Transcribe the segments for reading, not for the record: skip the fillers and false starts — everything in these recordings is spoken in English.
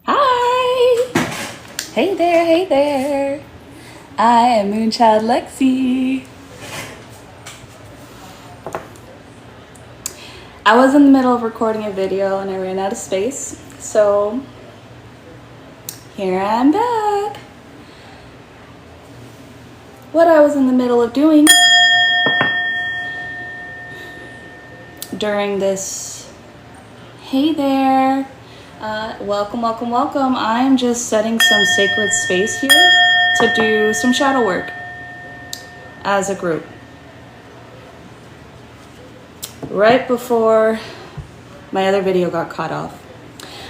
Hi! Hey there, hey there. I am Moonchild Lexi. I was in the middle of recording a video and I ran out of space, so here I'm back. What I was in the middle of doing during this, hey there, welcome. I'm just setting some sacred space here to do some shadow work as a group. Right before my other video got cut off,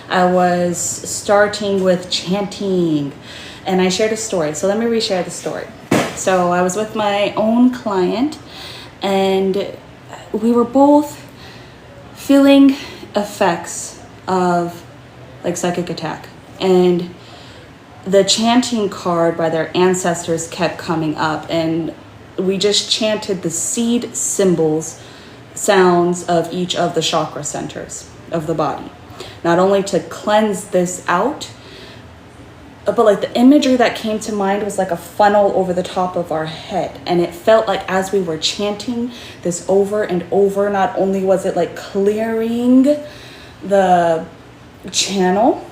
I was starting with chanting and I shared a story. So let me reshare the story. So I was with my own client and we were both feeling effects of like psychic attack, and the chanting card by their ancestors kept coming up, and we just chanted the seed symbols, sounds of each of the chakra centers of the body, not only to cleanse this out, but like the imagery that came to mind was like a funnel over the top of our head. And it felt like as we were chanting this over and over, not only was it like clearing the channel,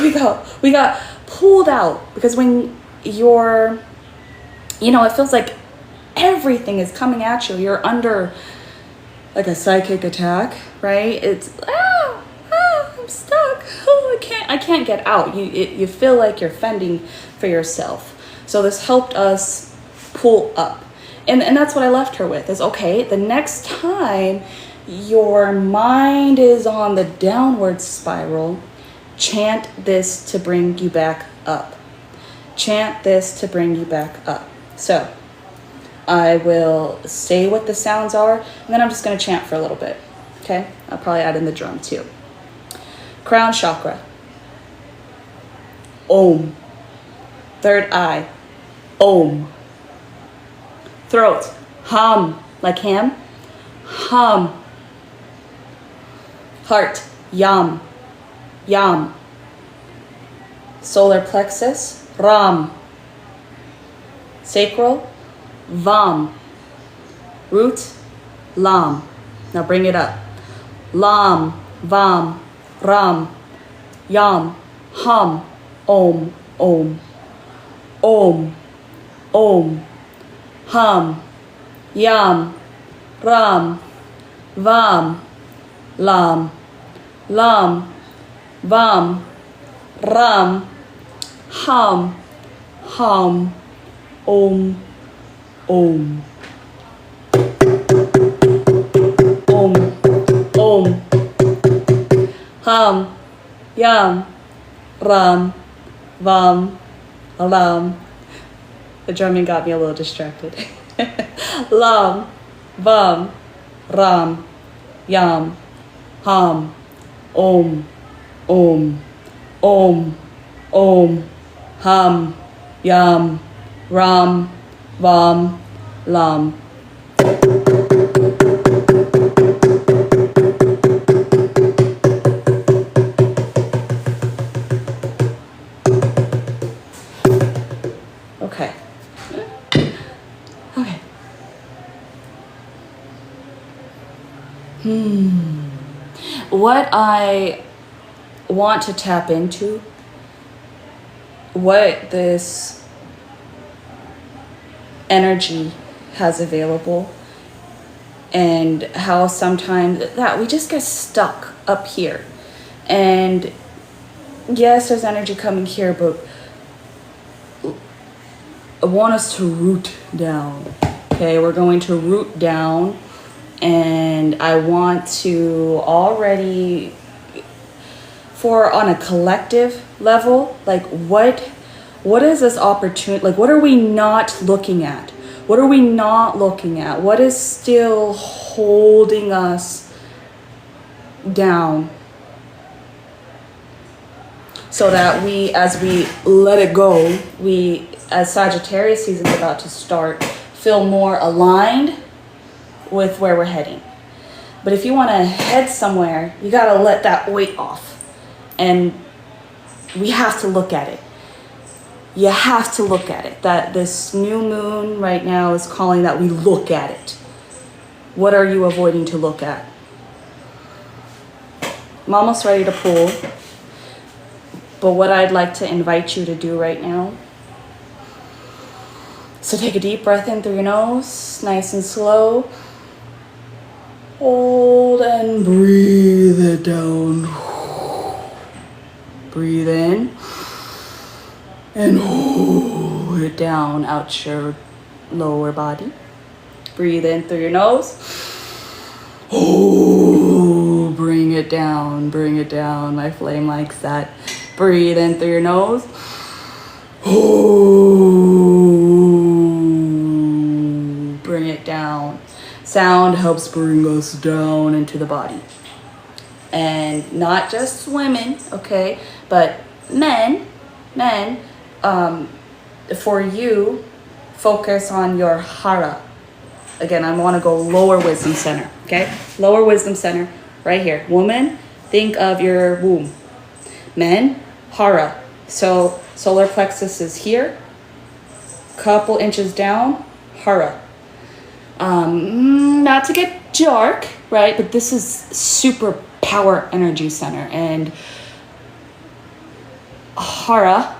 we got pulled out, because when you're, it feels like everything is coming at you. You're under like a psychic attack, right? It's I'm stuck. Oh, I can't get out. You feel like you're fending for yourself. So this helped us pull up. And that's what I left her with, is okay, the next time your mind is on the downward spiral, chant this to bring you back up. Chant this to bring you back up. So I will say what the sounds are, and then I'm just going to chant for a little bit. Okay? I'll probably add in the drum too. Crown chakra. Om. Third eye. Om. Throat. Hum. Like ham. Hum. Heart. Yam. Yam. Solar plexus. Ram. Sacral. VAM. Root. LAM. Now bring it up. LAM. VAM. Ram. Yam. Hum. Om. Om. Om. Om. Hum. Yam. Ram. VAM. LAM. LAM. VAM. Ram. Hum. Hum. Om. Om. Om. Om. Hum. Yam. Ram. Vam. Lam. The drumming got me a little distracted. Lam. Vam. Ram. Yam. Hum. Om. Om. Om. Om. Hum. Yam. Ram. Vam. Lam. Okay. Okay. What I want to tap into, what this energy has available, and how sometimes that we just get stuck up here. And yes, there's energy coming here, but I want us to root down. Okay, we're going to root down, and I want to already, for on a collective level, like what is this opportunity? Like, what are we not looking at? What are we not looking at? What is still holding us down? So that we, as we let it go, we, as Sagittarius season is about to start, feel more aligned with where we're heading. But if you want to head somewhere, you got to let that weight off. And we have to look at it. You have to look at it. That this new moon right now is calling that we look at it. What are you avoiding to look at? I'm almost ready to pull. But what I'd like to invite you to do right now. So take a deep breath in through your nose, nice and slow. Hold and breathe it down. Breathe in. And hold it down out your lower body. Breathe in through your nose. Oh, bring it down, bring it down. My flame likes that. Breathe in through your nose. Oh, bring it down. Sound helps bring us down into the body. And not just women, okay, but men, for you, focus on your hara. Again, I want to go lower wisdom center, okay? Lower wisdom center, right here. Woman, think of your womb. Men, hara. So solar plexus is here. Couple inches down, hara. Not to get dark, right? But this is super power energy center. And hara,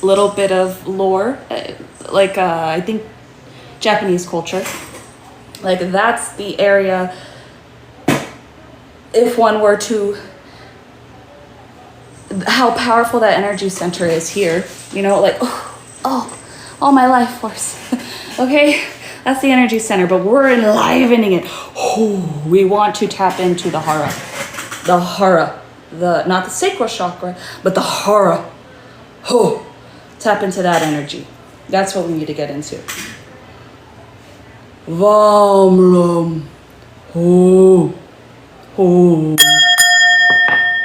little bit of lore, like I think Japanese culture, like that's the area, if one were to, how powerful that energy center is here, you know, like all my life force. Okay, that's the energy center, but we're enlivening it. We want to tap into the hara, not the sacral chakra, but the hara. Tap into that energy. That's what we need to get into. Vam lam. Ho. Ho.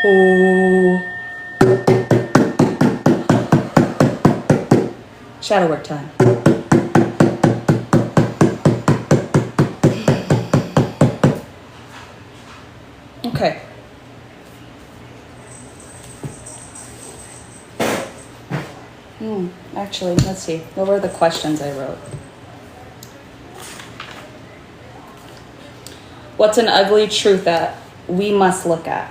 Ho. Shadow work time. Okay. Actually, let's see. What were the questions I wrote? What's an ugly truth that we must look at?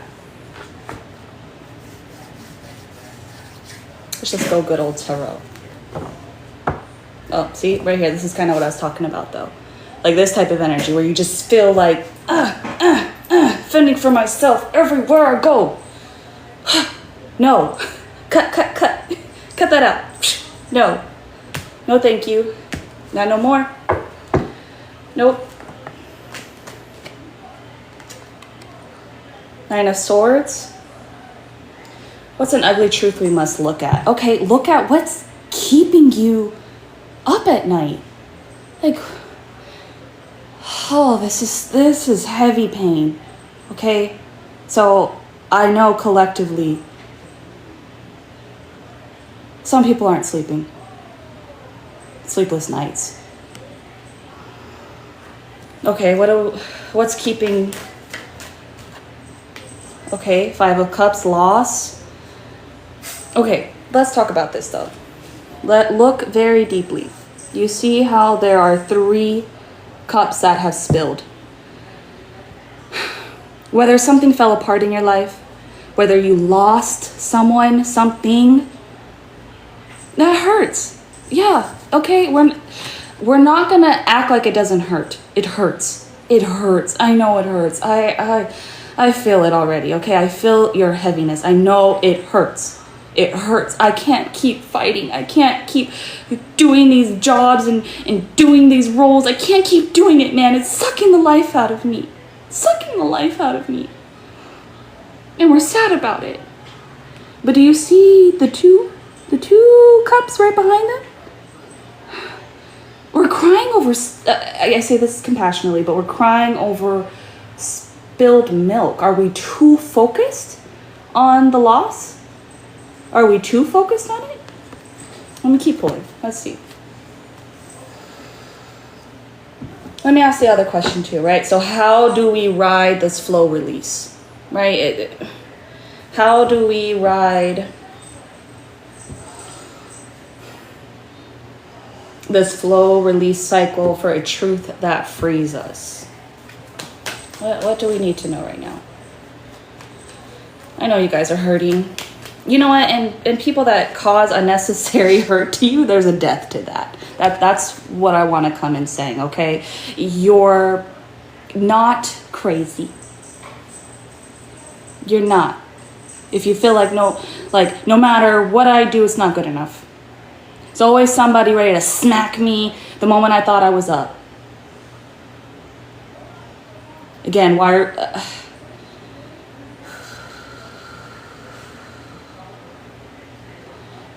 Let's just go good old tarot. Oh, see, right here. This is kind of what I was talking about, though. Like this type of energy where you just feel like, fending for myself everywhere I go. No. Cut. Cut that out. No. No, thank you. Not no more. Nope. Nine of Swords. What's an ugly truth we must look at? Okay, look at what's keeping you up at night. Like, this is heavy pain. Okay? So I know collectively some people aren't sleeping. Sleepless nights. Okay, what's keeping... Okay, Five of Cups, loss. Okay, let's talk about this though. Look very deeply. You see how there are 3 cups that have spilled. Whether something fell apart in your life, whether you lost someone, something, that hurts. Yeah, okay, we're not gonna act like it doesn't hurt. It hurts. It hurts. I know it hurts. I feel it already, okay? I feel your heaviness. I know it hurts. It hurts. I can't keep fighting. I can't keep doing these jobs and doing these roles. I can't keep doing it, man. It's sucking the life out of me. Sucking the life out of me. And we're sad about it. But do you see the two cups right behind them? We're crying over, I say this compassionately, but we're crying over spilled milk. Are we too focused on the loss? Are we too focused on it? Let me keep pulling. Let's see. Let me ask the other question too, right? So how do we ride this flow release, right? How do we ride this flow release cycle for a truth that frees us? What do we need to know right now? I know you guys are hurting. You know what? And people that cause unnecessary hurt to you, there's a death to that. That's what I want to come in saying, okay? You're not crazy. You're not. If you feel like no matter what I do, it's not good enough. There's always somebody ready to smack me the moment I thought I was up. Again,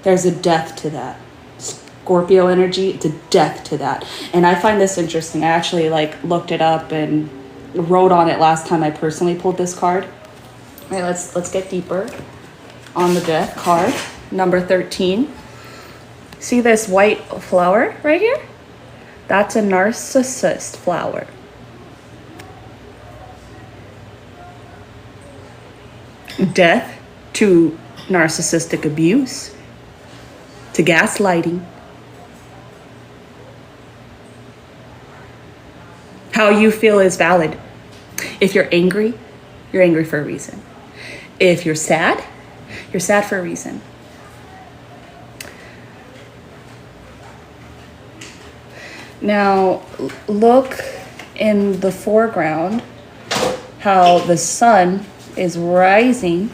there's a death to that. Scorpio energy, it's a death to that. And I find this interesting. I actually looked it up and wrote on it last time I personally pulled this card. All right, let's get deeper on the death card, number 13. See this white flower right here? That's a narcissist flower. Death to narcissistic abuse, to gaslighting. How you feel is valid. If you're angry for a reason. If you're sad for a reason. Now, look in the foreground how the sun is rising.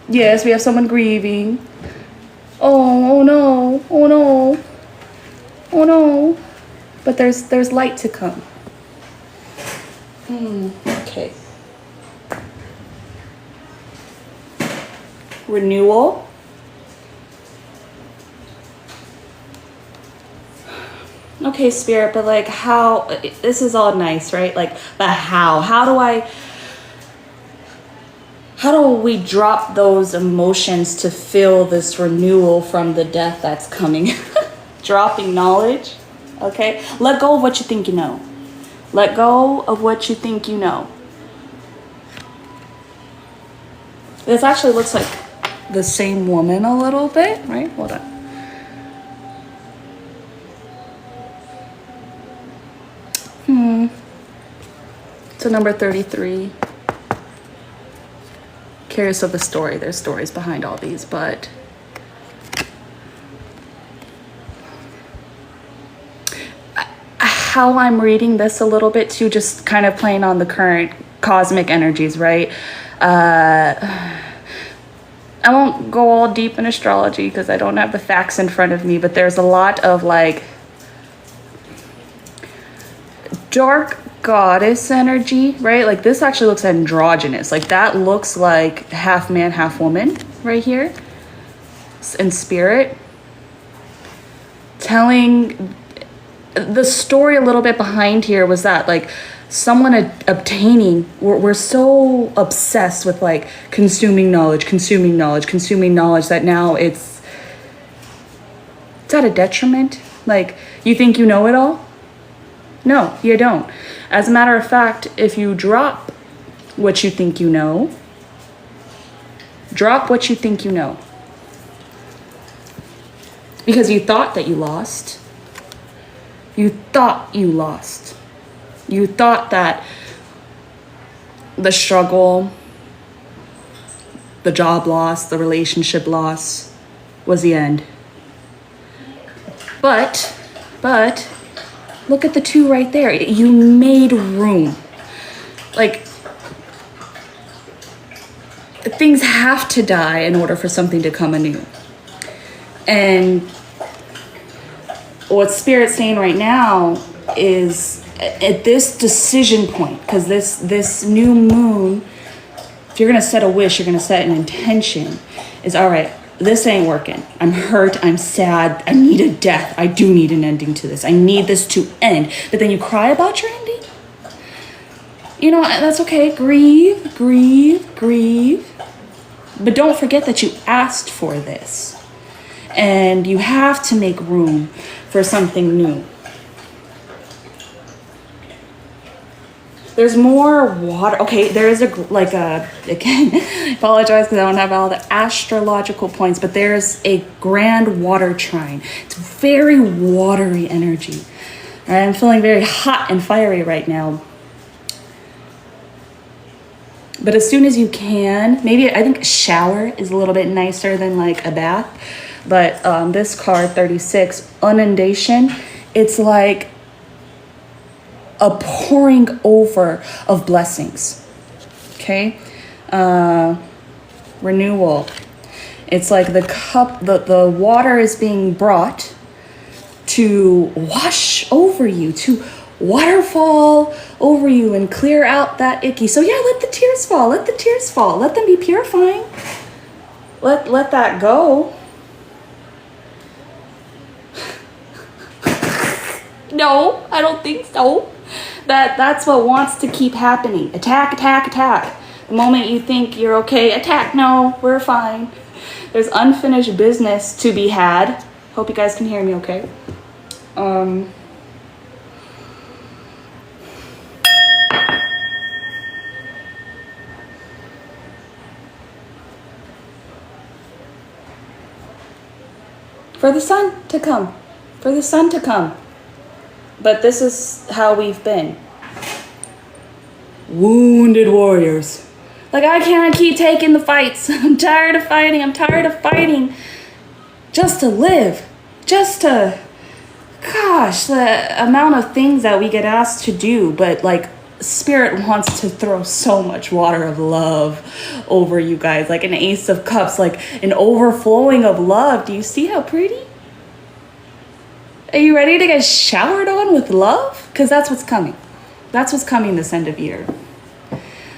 Yes, we have someone grieving. Oh no, oh no, oh no. But there's light to come. Okay. Renewal. Okay, Spirit, but how, this is all nice, right? But how do we drop those emotions to feel this renewal from the death that's coming? Dropping knowledge, okay? Let go of what you think you know. Let go of what you think you know. This actually looks like the same woman a little bit, right? Hold on. So number 33. Curious of the story. There's stories behind all these, but how I'm reading this a little bit too, just kind of playing on the current cosmic energies, right? I won't go all deep in astrology because I don't have the facts in front of me, but there's a lot of dark goddess energy, right? This actually looks androgynous. That looks like half man, half woman right here in spirit. Telling the story a little bit behind here was that someone obtaining, we're so obsessed with consuming knowledge that now it's at a detriment. You think you know it all? No, you don't. As a matter of fact, if you drop what you think you know, because you thought that you lost. You thought that the struggle, the job loss, the relationship loss was the end. But look at the two right there. You made room. Things have to die in order for something to come anew. And what Spirit's saying right now is at this decision point, because this new moon, if you're going to set a wish, you're going to set an intention, is all right, this ain't working. I'm hurt. I'm sad. I need a death. I do need an ending to this. I need this to end. But then you cry about your ending? That's okay. Grieve. But don't forget that you asked for this. And you have to make room for something new. There's more water. Okay, there is again, I apologize because I don't have all the astrological points, but there's a grand water trine. It's very watery energy. All right, I'm feeling very hot and fiery right now. But as soon as you can, maybe I think a shower is a little bit nicer than like a bath. But this card, 36, inundation, it's like a pouring over of blessings. Okay? Renewal. It's like the cup, the water is being brought to wash over you, to waterfall over you and clear out that icky. So yeah, let the tears fall. Let the tears fall. Let them be purifying. Let that go. No, I don't think so. That's what wants to keep happening. Attack, attack, attack. The moment you think you're okay, attack. No, we're fine. There's unfinished business to be had. Hope you guys can hear me okay. For the sun to come. For the sun to come. But this is how we've been. Wounded warriors. Like, I can't keep taking the fights. I'm tired of fighting. I'm tired of fighting. Just to live. Just to... Gosh, the amount of things that we get asked to do. But, like, Spirit wants to throw so much water of love over you guys. Like an Ace of Cups. Like an overflowing of love. Do you see how pretty? Are you ready to get showered on with love? Because that's what's coming. That's what's coming this end of year.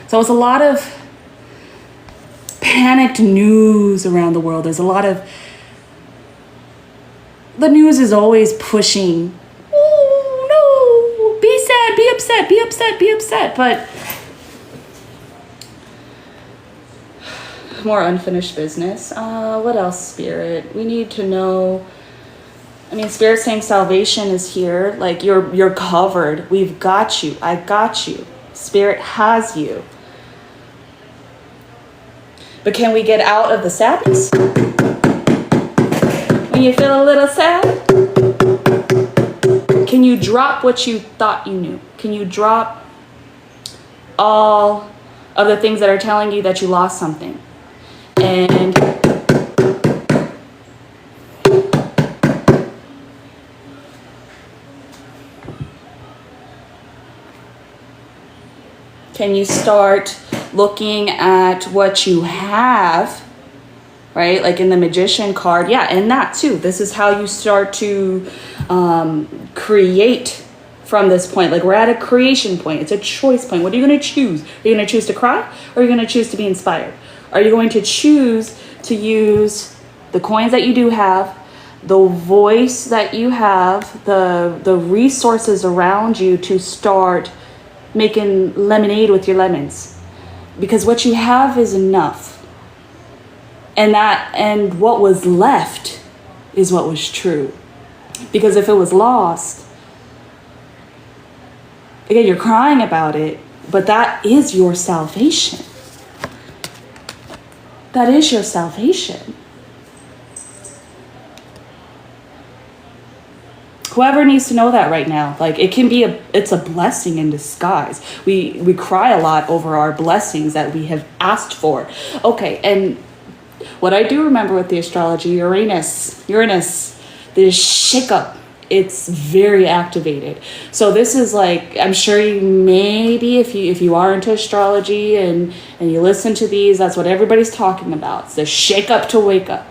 So it's a lot of panicked news around the world. There's a lot of... The news is always pushing, oh, no, be sad, be upset, be upset, be upset. But more unfinished business. What else, Spirit? We need to know... I mean, Spirit's saying salvation is here. Like, you're covered. We've got you. I got you. Spirit has you. But can we get out of the sadness? When you feel a little sad? Can you drop what you thought you knew? Can you drop all of the things that are telling you that you lost something? And... can you start looking at what you have, right? Like in the Magician card. Yeah, and that too. This is how you start to create from this point. Like, we're at a creation point. It's a choice point. What are you going to choose? Are you going to choose to cry? Or are you going to choose to be inspired? Are you going to choose to use the coins that you do have, the voice that you have, the resources around you to start making lemonade with your lemons? Because what you have is enough, and what was left is what was true. Because if it was lost, again, you're crying about it, but that is your salvation. That is your salvation. Whoever needs to know that right now, like, it can be it's a blessing in disguise. We cry a lot over our blessings that we have asked for. Okay, and what I do remember with the astrology, Uranus, the shakeup, it's very activated. So this is like, I'm sure you maybe, if you are into astrology and you listen to these, that's what everybody's talking about. It's the shake up to wake up.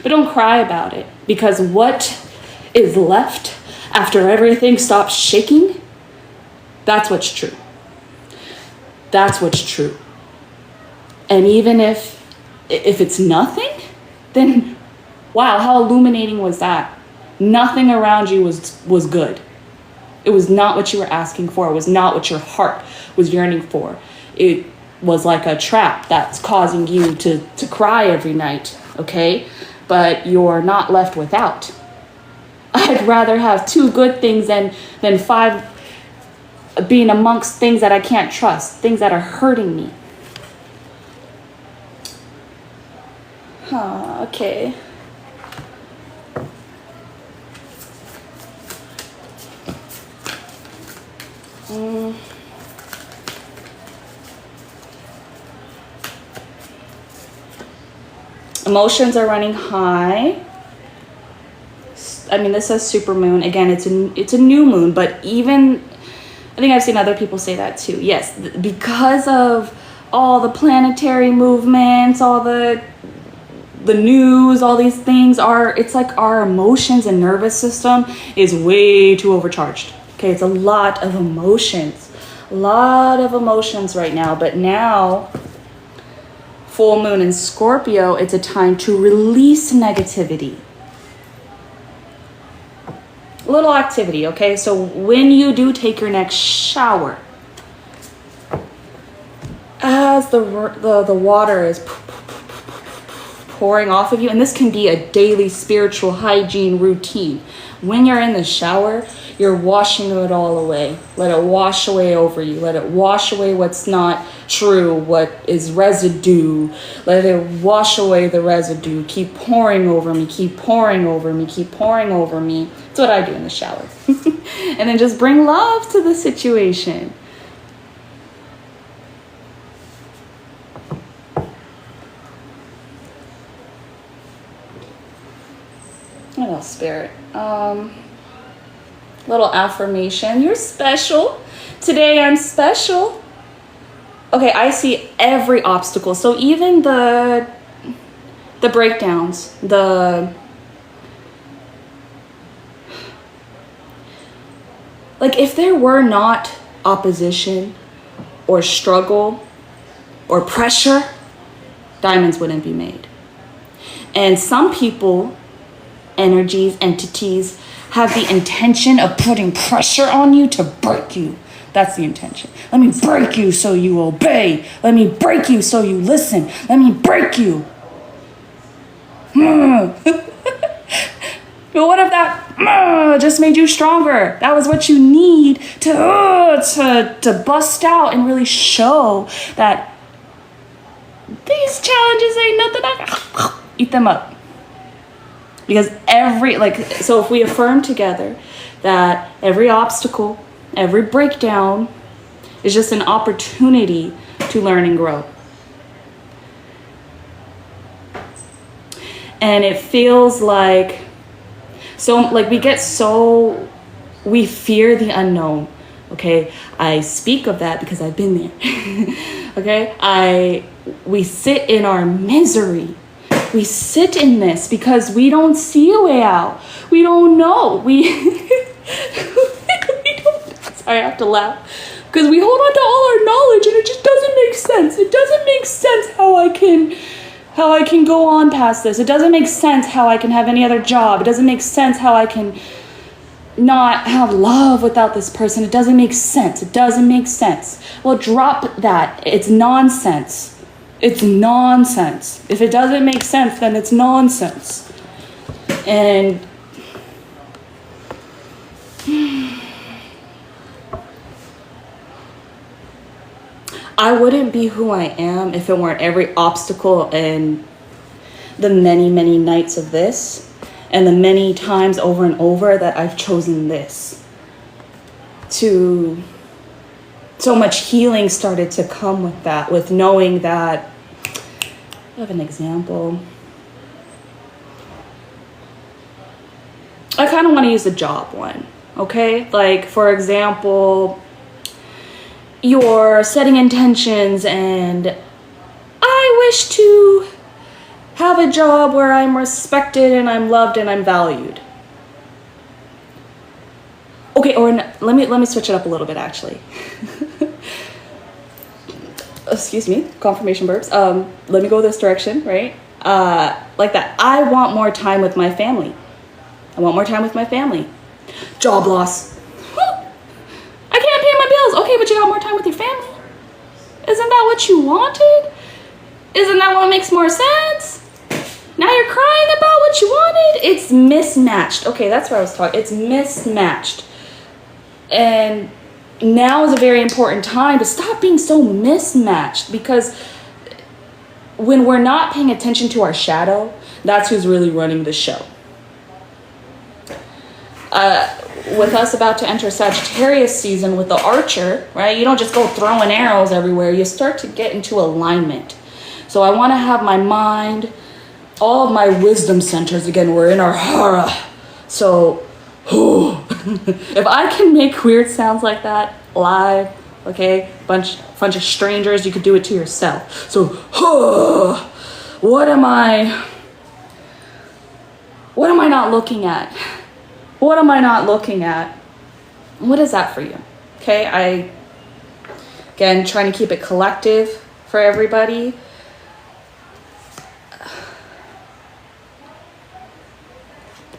But don't cry about it, because what is left after everything stops shaking, that's what's true. That's what's true. And even if it's nothing, then wow, how illuminating was that? Nothing around you was good. It was not what you were asking for. It was not what your heart was yearning for. It was like a trap that's causing you to cry every night, okay? But you're not left without. I'd rather have 2 good things than 5 being amongst things that I can't trust, things that are hurting me. Okay. Emotions are running high. I mean, this says supermoon. Again, it's a new moon, but even, I think I've seen other people say that too. Yes, because of all the planetary movements, all the news, all these things it's like our emotions and nervous system is way too overcharged. Okay, it's a lot of emotions right now. But now, full moon in Scorpio, it's a time to release negativity. A little activity, okay? So when you do take your next shower, as the water is pouring off of you, and this can be a daily spiritual hygiene routine. When you're in the shower, you're washing it all away. Let it wash away over you. Let it wash away what's not true, what is residue. Let it wash away the residue. Keep pouring over me, keep pouring over me, keep pouring over me. That's what I do in the shower. And then just bring love to the situation. What else, Spirit? Little affirmation. You're special. Today I'm special. Okay, I see every obstacle. So even the breakdowns, like if there were not opposition or struggle or pressure, diamonds wouldn't be made. And some people, energies, entities, have the intention of putting pressure on you to break you. That's the intention. Let me break you so you obey. Let me break you so you listen. Let me break you. But what if that just made you stronger? That was what you need to bust out and really show that these challenges ain't nothing. Eat them up. Because so if we affirm together that every obstacle, every breakdown is just an opportunity to learn and grow. And it feels like, we fear the unknown. Okay, I speak of that because I've been there. Okay, we sit in our misery. We sit in this because we don't see a way out. We don't know. We don't. Sorry, I have to laugh because we hold on to all our knowledge and it just doesn't make sense. It doesn't make sense how I can go on past this. It doesn't make sense how I can have any other job. It doesn't make sense how I can not have love without this person. It doesn't make sense. It doesn't make sense. Well, drop that. It's nonsense. It's nonsense. If it doesn't make sense, then it's nonsense. And I wouldn't be who I am if it weren't every obstacle and the many, many nights of this and the many times over and over that I've chosen this. So much healing started to come with that, with knowing that. I have an example. I kind of want to use the job one, okay? Like, for example, you're setting intentions and I wish to have a job where I'm respected and I'm loved and I'm valued. Okay, or let me switch it up a little bit actually. Excuse me, confirmation burps. Let me go this direction, right? Like that. I want more time with my family. I want more time with my family. Job loss. I can't pay my bills. Okay, but you got more time with your family. Isn't that what you wanted? Isn't that what makes more sense? Now you're crying about what you wanted? It's mismatched. Okay, that's what I was talking. It's mismatched. And now is a very important time to stop being so mismatched, because when we're not paying attention to our shadow, that's who's really running the show. With us about to enter Sagittarius season with the Archer, right? You don't just go throwing arrows everywhere. You start to get into alignment. So I want to have my mind, all of my wisdom centers, again, we're in our hara. So, if I can make weird sounds like that live, okay, bunch of strangers, you could do it to yourself. So, what am I not looking at? What am I not looking at? What is that for you? Okay, again, trying to keep it collective for everybody.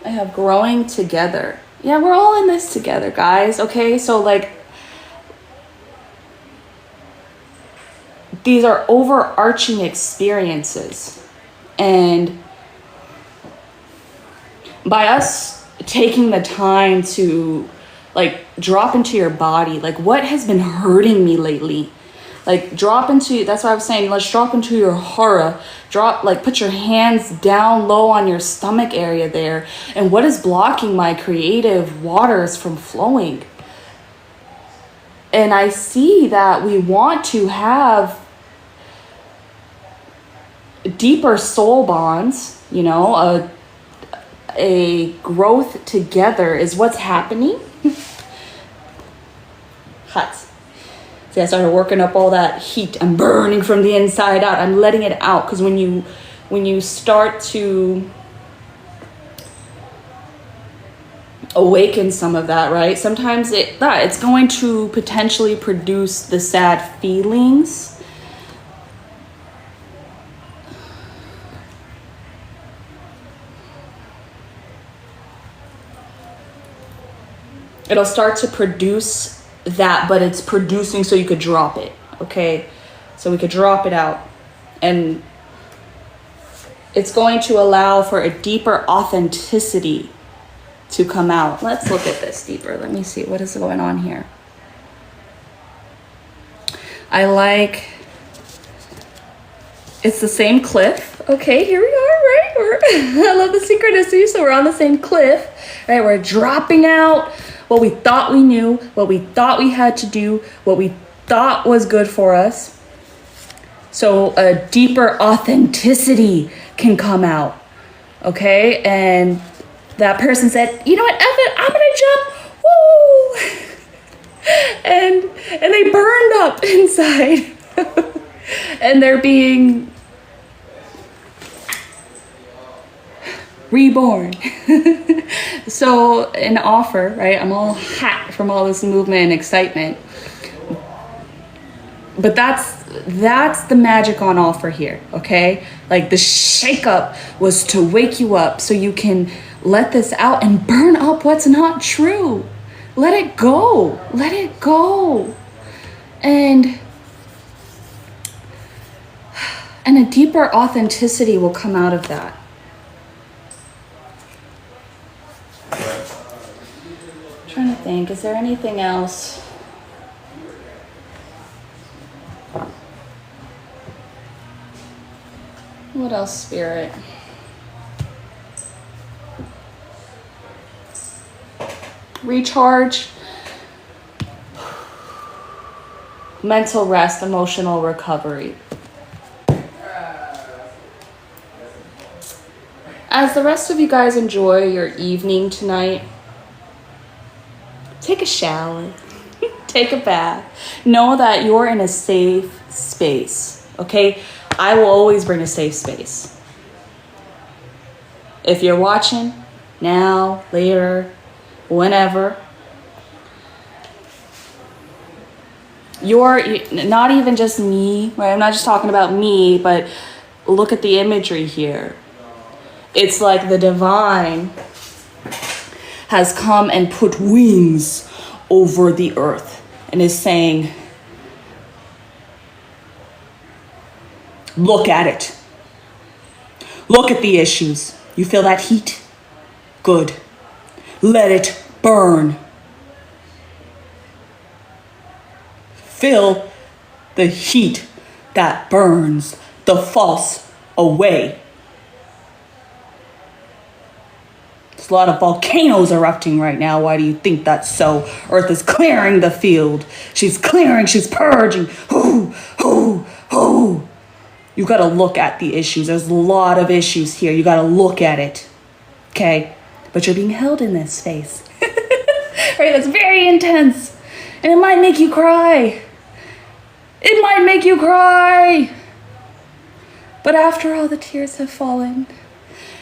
I have growing together. Yeah, we're all in this together, guys. Okay, so like, these are overarching experiences. And by us taking the time to like drop into your body, like what has been hurting me lately, like drop into, that's what I was saying, let's drop into your hara, put your hands down low on your stomach area there, and what is blocking my creative waters from flowing. And I see that we want to have deeper soul bonds, you know, a growth together is what's happening. Hot. See, I started working up all that heat. I'm burning from the inside out. I'm letting it out, because when you start to awaken some of that, right? Sometimes it's going to potentially produce the sad feelings. It'll start to produce that, but it's producing so you could drop it, okay? So we could drop it out. And it's going to allow for a deeper authenticity to come out. Let's look at this deeper. Let me see what is going on here. It's the same cliff. Okay, here we are, right? I love the synchronicity. So we're on the same cliff, right? We're dropping out what we thought we knew, what we thought we had to do, what we thought was good for us. So a deeper authenticity can come out, okay? And that person said, you know what, F it, I'm gonna jump, woo! and they burned up inside. And they're being reborn. So an offer, right? I'm all hot from all this movement and excitement. But that's the magic on offer here, okay? Like the shake up was to wake you up so you can let this out and burn up what's not true. Let it go. Let it go. And a deeper authenticity will come out of that. I'm trying to think, is there anything else? What else, Spirit? Recharge. Mental rest, emotional recovery. As the rest of you guys enjoy your evening tonight, take a shower, take a bath. Know that you're in a safe space, okay? I will always bring a safe space. If you're watching, now, later, whenever, you're not even just me, right? I'm not just talking about me, but look at the imagery here. It's like the divine has come and put wings over the earth and is saying, look at it. Look at the issues. You feel that heat? Good. Let it burn. feel the heat that burns the false away. There's a lot of volcanoes erupting right now. Why do you think that's so? Earth is clearing the field. She's clearing, she's purging. You gotta look at the issues. There's a lot of issues here. You gotta look at it. Okay? But you're being held in this space. Right? That's very intense. And it might make you cry. It might make you cry. But after all the tears have fallen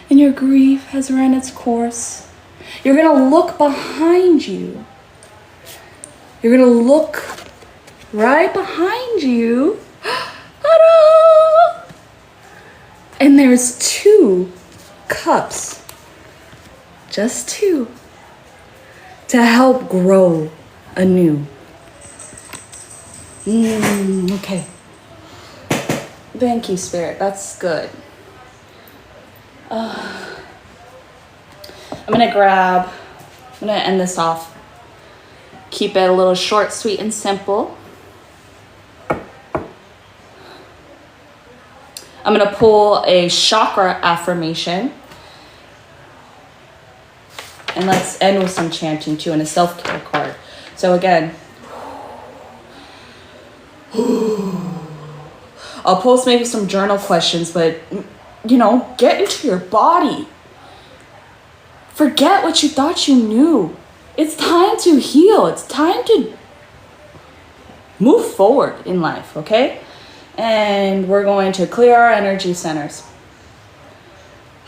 and your grief has run its course, you're gonna look behind you. You're gonna look right behind you. And there's 2 cups, just 2, to help grow anew. Okay. Thank you, Spirit. That's good. I'm gonna end this off. Keep it a little short, sweet, and simple. I'm going to pull a chakra affirmation. And let's end with some chanting too, and a self-care card. So again, I'll post maybe some journal questions, but get into your body. Forget what you thought you knew. It's time to heal. It's time to move forward in life, okay? And we're going to clear our energy centers.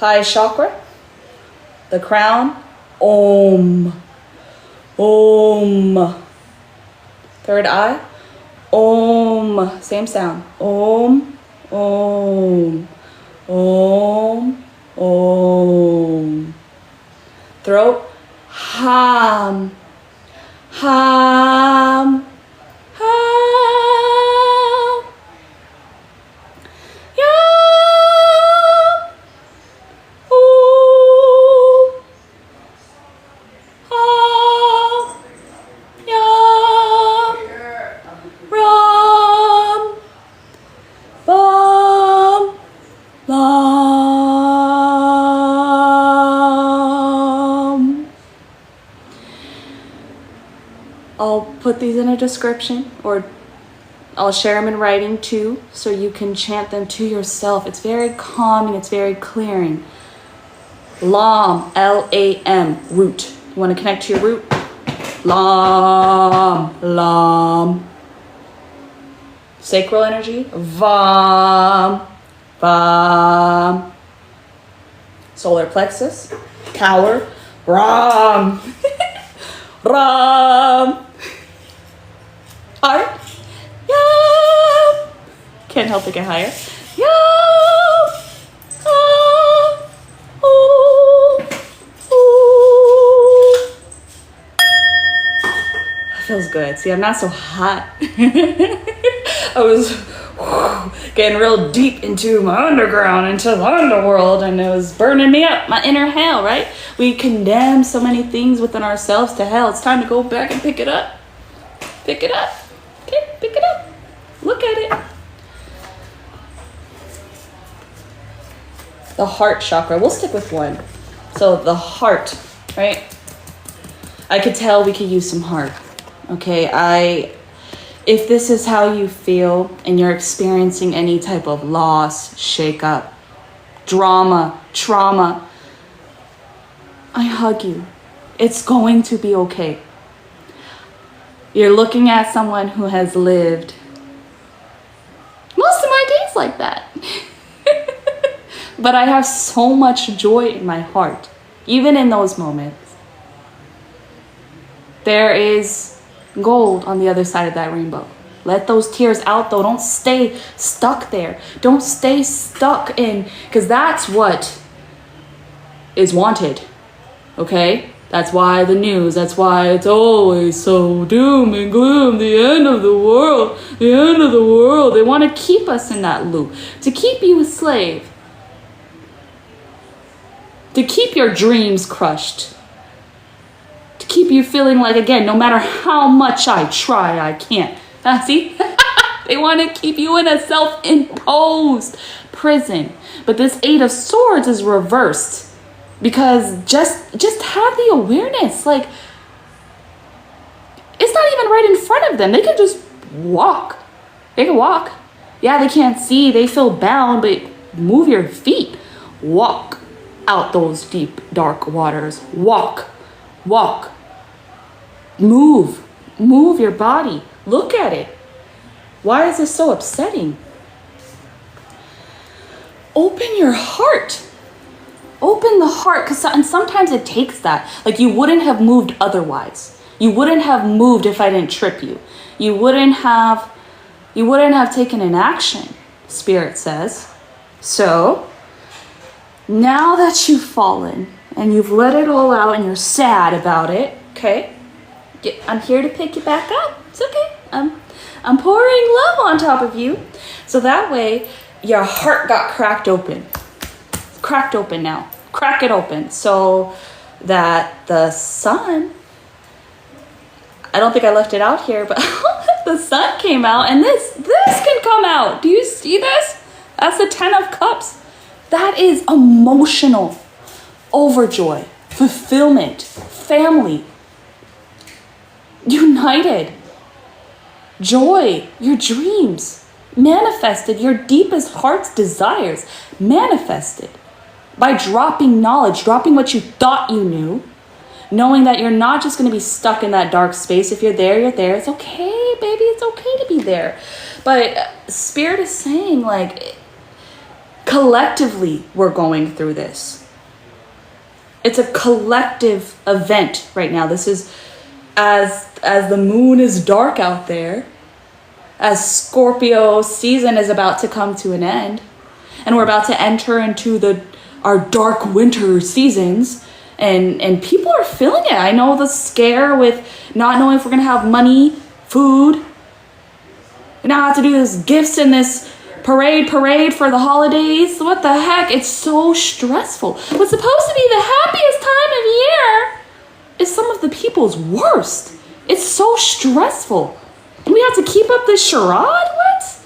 Eye Chakra, the crown, Om. Om. Third eye, Om. Same sound. Om. Om. Om. Om. Throat, Ham. Ham. Ham. Yam. Ooh. Ham. Yam. Ram. Bam. Lam. I'll put these in a description, or I'll share them in writing too, so you can chant them to yourself. It's very calming, it's very clearing. LAM, L-A-M, root. You want to connect to your root? LAM, LAM. Sacral energy, VAM, VAM. Solar plexus, tower, RAM, RAM. Heart, Yam. Can't help but get higher. Yam. Ah. Ooh. Ooh. Feels good. See, I'm not so hot. I was getting real deep into my underground, into the underworld, and it was burning me up, my inner hell, right? We condemn so many things within ourselves to hell. It's time to go back and pick it up. Pick it up. Okay, pick it up. Look at it. The heart chakra. We'll stick with one. So the heart, right? I could tell we could use some heart. Okay, if this is how you feel and you're experiencing any type of loss, shakeup, drama, trauma, I hug you. It's going to be okay. You're looking at someone who has lived most of my days like that. But I have so much joy in my heart, even in those moments. There is gold on the other side of that rainbow. Let those tears out though. Don't stay stuck there. Don't stay stuck in, because that's what is wanted. Okay? That's why the news, that's why it's always so doom and gloom, the end of the world, the end of the world. They want to keep us in that loop, to keep you a slave, to keep your dreams crushed, to keep you feeling like, again, no matter how much I try, I See? They want to keep you in a self-imposed prison. But this Eight of Swords is reversed, because just have the awareness. Like, it's not even right in front of them. They can just walk. They can walk. Yeah, they can't see. They feel bound, but move your feet. Walk out those deep, dark waters. Walk. Walk. Move. Move your body. Look at it. Why is this so upsetting? Open your heart. Open the heart, and sometimes it takes that. Like, you wouldn't have moved otherwise. You wouldn't have moved if I didn't trip you. You wouldn't have taken an action, Spirit says. So, now that you've fallen and you've let it all out and you're sad about it, okay? I'm here to pick you back up. It's okay. I'm pouring love on top of you. So that way, your heart got cracked open. It's cracked open now. Crack it open so that the sun, I don't think I left it out here, but the sun came out, and this can come out. Do you see this? That's the 10 of Cups. That is emotional overjoy, fulfillment, family, united, joy, your dreams, manifested, your deepest heart's desires, manifested by dropping knowledge, dropping what you thought you knew, knowing that you're not just going to be stuck in that dark space. If you're there, you're there. It's okay, baby. It's okay to be there. But Spirit is saying, like, collectively, we're going through this. It's a collective event right now. This is as the moon is dark out there, as Scorpio season is about to come to an end, and we're about to enter into our dark winter seasons, and people are feeling it. I know the scare with not knowing if we're gonna have money, food. We now have to do this gifts and this parade for the holidays. What the heck? It's so stressful. What's supposed to be the happiest time of year is some of the people's worst. It's so stressful. And we have to keep up this charade? What?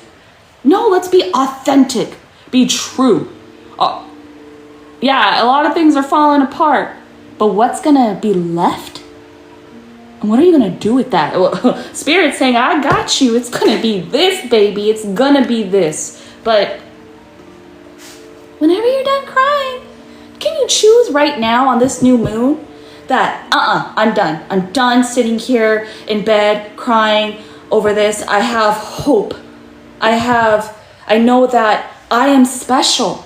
No, let's be authentic. Be true. Yeah, a lot of things are falling apart. But what's going to be left? And what are you going to do with that? Spirit's saying, I got you. It's going to be this, baby. It's going to be this. But whenever you're done crying, can you choose right now on this new moon that, I'm done. I'm done sitting here in bed crying over this. I have hope. I know that I am special,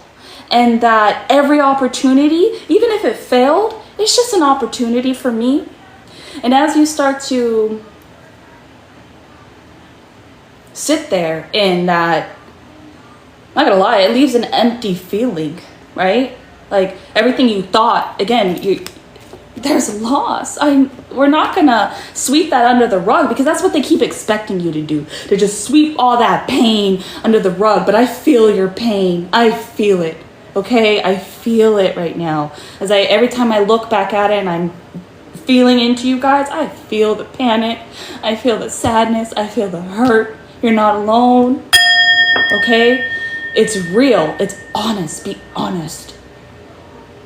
and that every opportunity, even if it failed, it's just an opportunity for me. And as you start to sit there in that, I'm not gonna lie, it leaves an empty feeling, right? Like everything you thought, again, there's loss. We're not gonna sweep that under the rug, because that's what they keep expecting you to do, to just sweep all that pain under the rug. But I feel your pain. I feel it. Okay, I feel it right now. Every time I look back at it and I'm feeling into you guys, I feel the panic. I feel the sadness. I feel the hurt. You're not alone. Okay, it's real. It's honest. Be honest.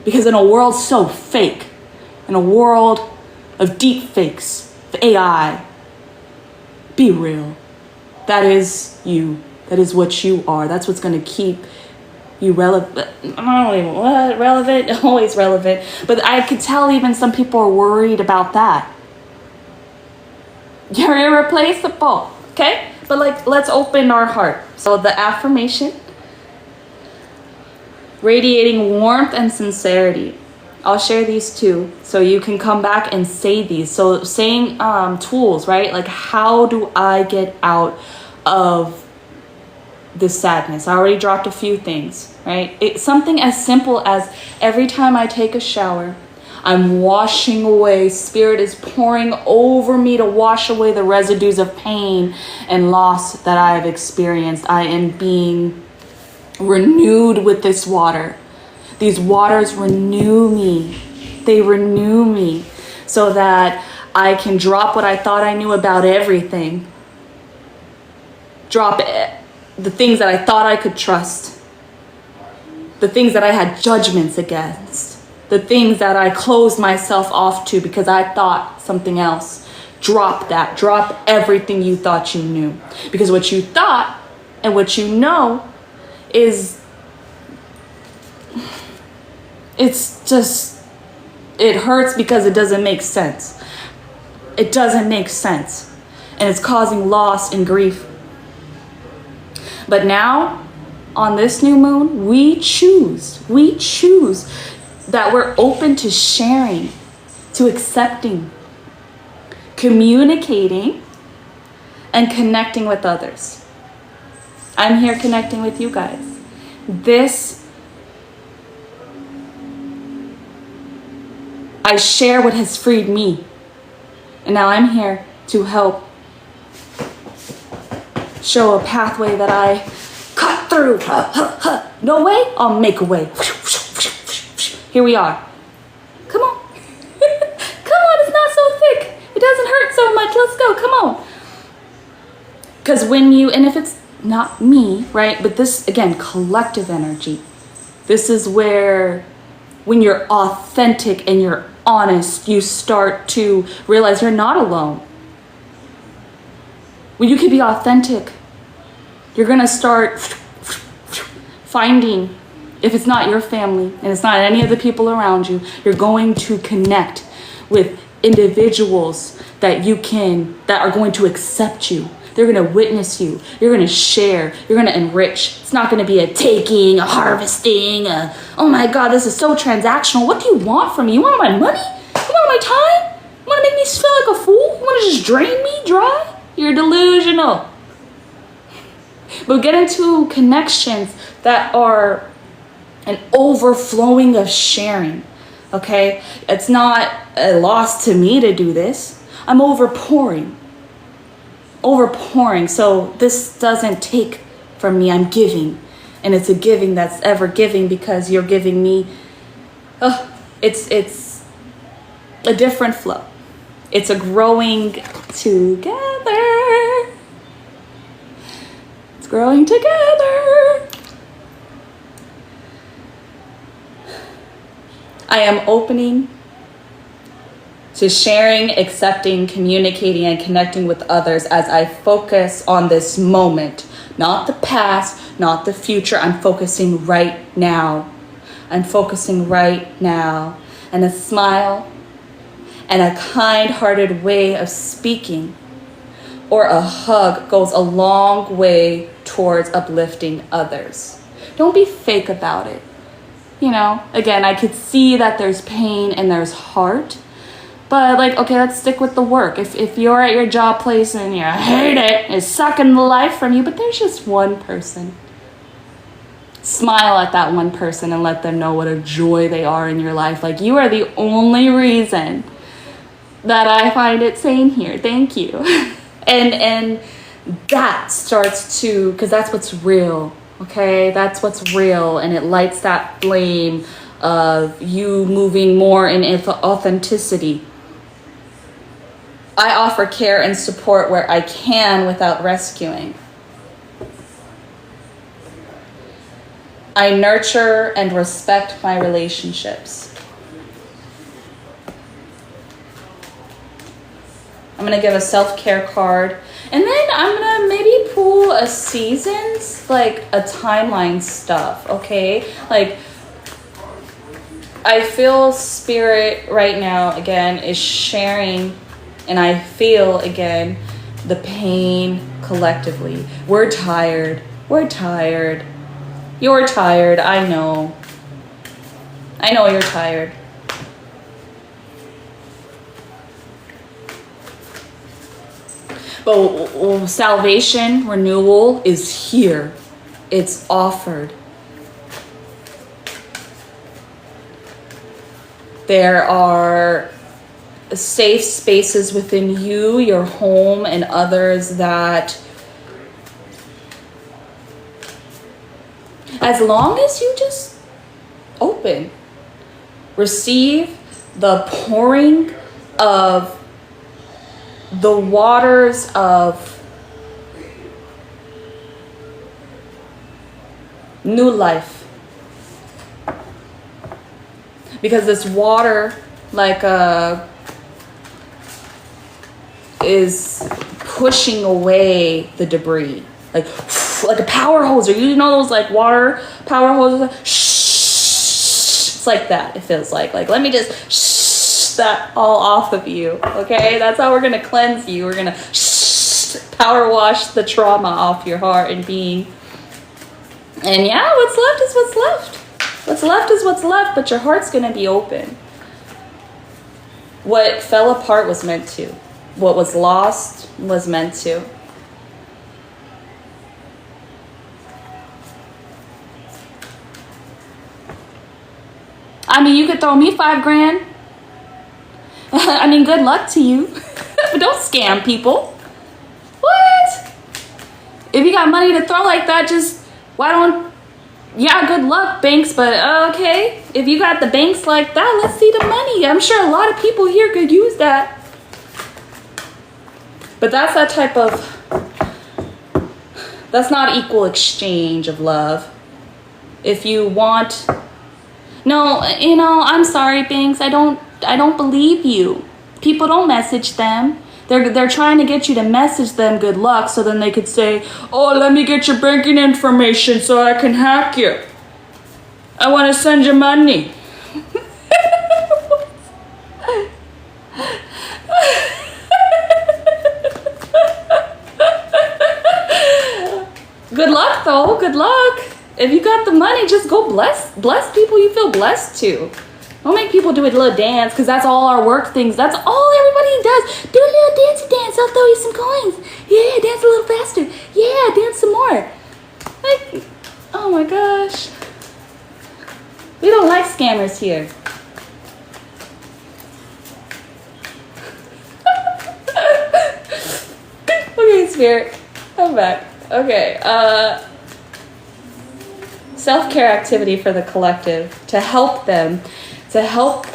Because in a world so fake, in a world of deep fakes, of AI, be real. That is you. That is what you are. That's what's going to keep you relevant. Relevant? Always relevant. But I could tell even some people are worried about that. You're irreplaceable. Okay? But let's open our heart. So the affirmation, radiating warmth and sincerity. I'll share these two so you can come back and say these. So saying tools, right? Like, how do I get out of this sadness? I already dropped a few things, right? It's something as simple as every time I take a shower, I'm washing away. Spirit is pouring over me to wash away the residues of pain and loss that I have experienced. I am being renewed with this water. These waters renew me. They renew me so that I can drop what I thought I knew about everything Drop the things that I thought I could trust. The things that I had judgments against. The things that I closed myself off to because I thought something else. Drop that. Drop everything you thought you knew. Because what you thought and what you know is, it's just, it hurts because it doesn't make sense. It doesn't make sense. And it's causing loss and grief. But now, on this new moon, we choose that we're open to sharing, to accepting, communicating, and connecting with others. I'm here connecting with you guys. I share what has freed me. And now I'm here to help show a pathway that I cut through. No way? I'll make a way. Here we are. Come on. Come on, it's not so thick. It doesn't hurt so much. Let's go. Come on. Because and if it's not me, right? But this, again, collective energy. This is where, when you're authentic and you're honest, you start to realize you're not alone. When you can be authentic, you're going to start finding, if it's not your family and it's not any of the people around you, you're going to connect with individuals that are going to accept you. They're going to witness you. You're going to share. You're going to enrich. It's not going to be a taking, a harvesting, oh my God, this is so transactional. What do you want from me? You want my money? You want my time? You want to make me feel like a fool? You want to just drain me dry? You're delusional. But get into connections that are an overflowing of sharing, okay? It's not a loss to me to do this. I'm overpouring. So this doesn't take from me, I'm giving. And it's a giving that's ever giving because you're giving me, it's a different flow. It's a growing together. It's growing together. I am opening to sharing, accepting, communicating, and connecting with others as I focus on this moment. Not the past, not the future. I'm focusing right now. I'm focusing right now. And a smile and a kind-hearted way of speaking or a hug goes a long way towards uplifting others. Don't be fake about it. You know, again, I could see that there's pain and there's heart. But like, okay, let's stick with the work. If you're at your job place and you hate it, it's sucking the life from you, but there's just one person. Smile at that one person and let them know what a joy they are in your life. Like, you are the only reason that I find it sane here. Thank you. and that starts to, because that's what's real, okay? That's what's real, and it lights that flame of you moving more in authenticity. I offer care and support where I can without rescuing. I nurture and respect my relationships. I'm going to give a self-care card. And then I'm going to maybe pull a seasons, like a timeline stuff, okay? Like, I feel spirit right now, again, is sharing. And I feel, again, the pain collectively. We're tired. We're tired. You're tired. I know. I know you're tired. But salvation, renewal is here. It's offered. There are safe spaces within you, your home, and others that, as long as you just open, receive the pouring of the waters of new life. Because this water, like, is pushing away the debris. Like a power hose, or you know those like water power hoses? It's like that. It feels like let me just that all off of you. Okay, that's how we're gonna cleanse you. We're gonna power wash the trauma off your heart and being. And yeah, what's left is what's left. What's left is what's left, but your heart's gonna be open. What fell apart was meant to. What was lost was meant to. I mean, you could throw me $5 grand. I mean, good luck to you. But don't scam people. What? If you got money to throw like that, just, why don't, yeah, good luck, banks, but okay. If you got the banks like that, let's see the money. I'm sure a lot of people here could use that. But that's that type of, that's not equal exchange of love. If you want, no, you know, I'm sorry, banks, I don't believe you. People don't message them. They're trying to get you to message them good luck so then they could say, oh, let me get your banking information so I can hack you. I want to send you money. Good luck though, good luck. If you got the money, just go bless people you feel blessed to. Don't make people do a little dance, because that's all our work things. That's all everybody does. Do a little dancey dance. I'll throw you some coins. Yeah, dance a little faster. Yeah, dance some more. Like, oh my gosh. We don't like scammers here. Okay, Spirit. I'm back. Okay. Self-care activity for the collective to help them. To help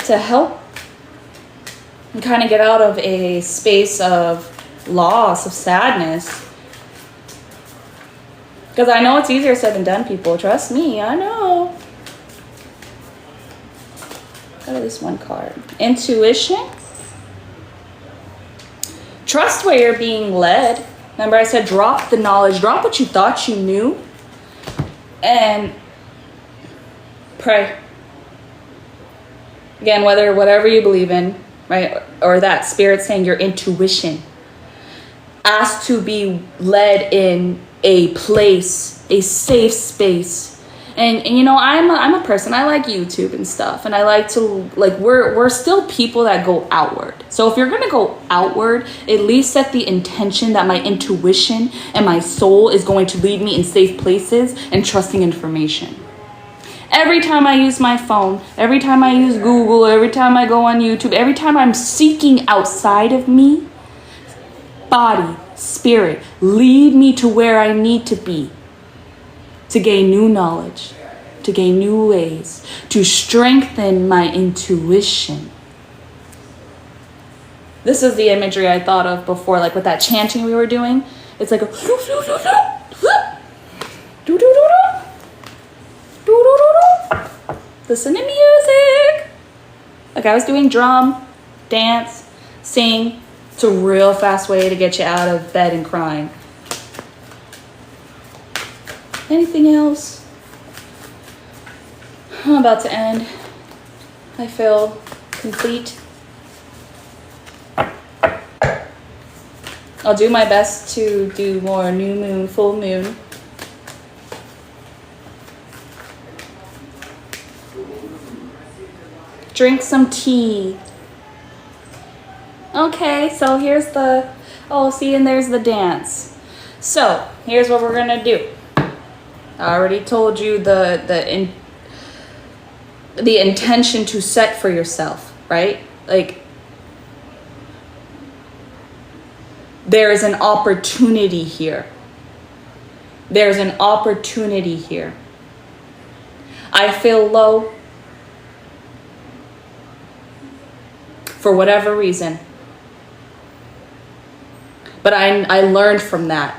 and kind of get out of a space of loss, of sadness. Because I know it's easier said than done, people. Trust me, I know. Got at least one card. Intuition. Trust where you're being led. Remember I said drop the knowledge. Drop what you thought you knew. And pray. Again, whatever you believe in, right? Or that spirit saying your intuition. Ask to be led in a place, a safe space. And you know, I'm a person, I like YouTube and stuff. And I like to, like, we're still people that go outward. So if you're going to go outward, at least set the intention that my intuition and my soul is going to lead me in safe places and trusting information. Every time I use my phone, every time I use Google, every time I go on YouTube, every time I'm seeking outside of me, body, spirit, lead me to where I need to be to gain new knowledge, to gain new ways, to strengthen my intuition. This is the imagery I thought of before, like with that chanting we were doing. It's like a listen to music. Like I was doing drum, dance, sing. It's a real fast way to get you out of bed and crying. Anything else? I'm about to end. I feel complete. I'll do my best to do more new moon, full moon. Drink some tea. Okay, so here's the, oh, see, and there's the dance. So here's what we're gonna do. I already told you the intention to set for yourself, right? Like, there is an opportunity here. There's an opportunity here. I feel low for whatever reason. But I learned from that.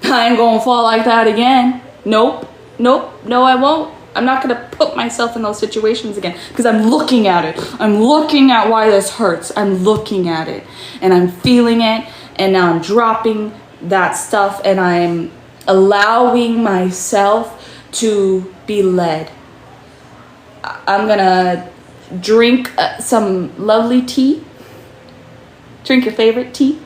I ain't gonna fall like that again. Nope. Nope, no, I won't. I'm not gonna put myself in those situations again because I'm looking at it. I'm looking at why this hurts. I'm looking at it and I'm feeling it, and now I'm dropping that stuff and I'm allowing myself to be led. I'm gonna drink some lovely tea. Drink your favorite tea.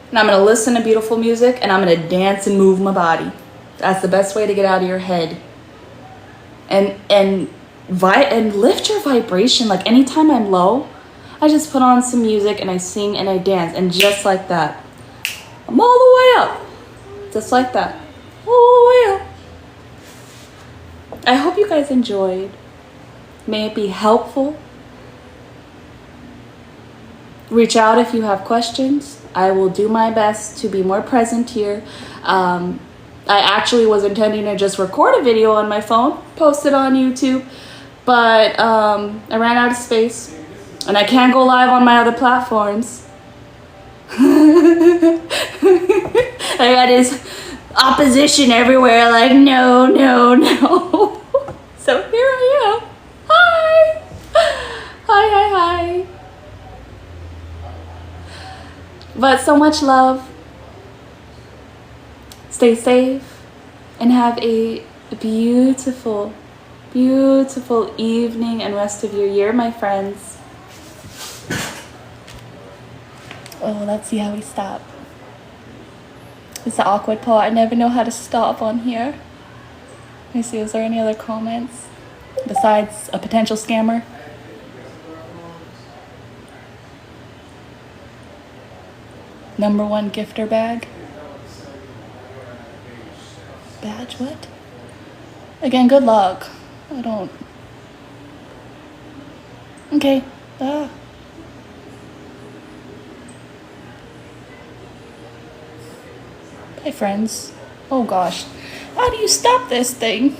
And I'm going to listen to beautiful music, and I'm going to dance and move my body. That's the best way to get out of your head. And lift your vibration. Like anytime I'm low, I just put on some music and I sing and I dance. And just like that, I'm all the way up. Just like that. All the way up. I hope you guys enjoyed. May it be helpful. Reach out if you have questions. I will do my best to be more present here. I actually was intending to just record a video on my phone, post it on YouTube, but I ran out of space and I can't go live on my other platforms. I got this opposition everywhere, like no, no, no. So here I am. Hi. Hi, hi, hi. But so much love. Stay safe and have a beautiful, beautiful evening and rest of your year, my friends. Oh, let's see how we stop. It's the awkward part. I never know how to stop on here. Let me see, is there any other comments besides a potential scammer? #1 gifter bag. Badge, what? Again, good luck. I don't. Okay. Ah. Bye, friends. Oh gosh. How do you stop this thing?